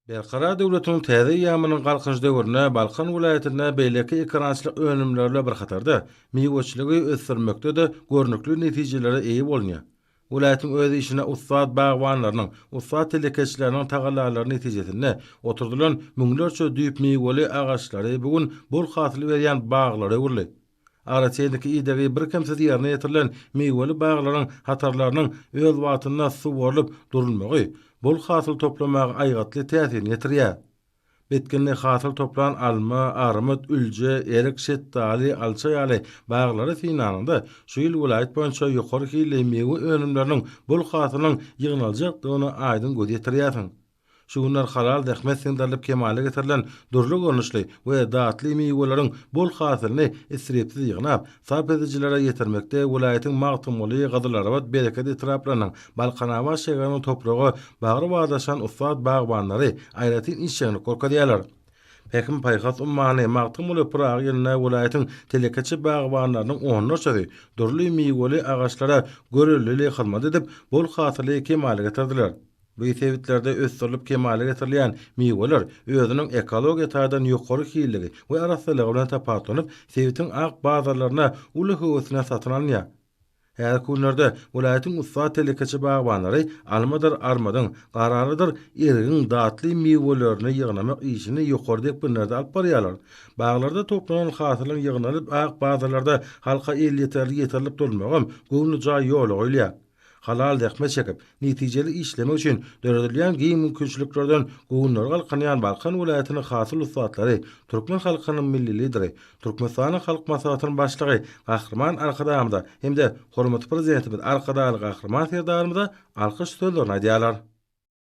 Belqara döwletiň täze ýamynyň galkynç döwrüne Balkan vilayetinde beýleki ekrançylyk önümlerle bir hatarda meýwetçiligi ösdürmekde-de görnükli netijelere eýi bolýar. Vilayetin öz işine ustad bagwanlarynyň, ustad telekeçileriniň tagallary netijesinde oturdulan müňlerçe düýp meýweli agaçlary bugun bol hasyl berýän baglary gurly. Araçydaki idegi bir kemsiz ýerine ýetirilen meýweli baglaryň hatarlarynyň öz wagtynda suwarylyp durulmagy bol hasyl toplamagy aýgatly täsirini ýetirýär. Betkinli hasyl toplan alma, armut, ülje, erik, şettali, alça ýaly baglary synanynda şu ýyl vilayet boýunça ýokary hili meýwe önümleriniň bol hasylyň ýygnaljakdygyny aýdyn göz ýetirýärsiň. Şu günler halal dähmet singdirilip kemale getirilen durly görnüşli we datly meýweleriň bol hasylyny isrepsiz ýygnap, sap edijilere ýetirmekde vilayetin magtymly Gazylarabad bereket etraplarynyň Balkanaba şeýganyň topragy bagry wadaşan ustad bagwanlary aýratyn işçilerini korkadýarlar. Hekim paýhas ummany magtymly Prag ýerine vilayetin telekeçi bagwanlarynyň onlarçasy durly meýweli agaçlara görelili hyzmat edip bol hasyly kemale getirdiler. Bu sevitlerde ösdürülip kemale getirilýän meýweler özüniň ekologiýa taýdan ýokary hilligi we araslygy bilen tapatlanıp sevitin ak bazarlaryna uly höwesine satyn alınýar. Her günlerde vilayetin ustad telekeçi bagwanlary almadyr armadyň gararydyr erigiň datly meýwelerini ýygnamak işini ýokary depinlerde alyp barýarlar. Baglarda toplanan hasylyň ýygnalyp ak bazarlarda halka ýetirilip durmagam göwnü jaý ýoly goýulýar. Halal dähmet çekip netijeli işlemek üçin döredilýän giň mümkinçiliklerden goňlar galkanýan Balkan vilayetiniň hasyl ustadlary, türkmen halkynyň milli lideri, Türkmenistanyň halk maslahatynyň başlygy Gahrman Arkadamyda hem-de hormatly prezidentimiz Arkadaly Gahrman Serdarymyza alkyş sözlerini aýdýarlar.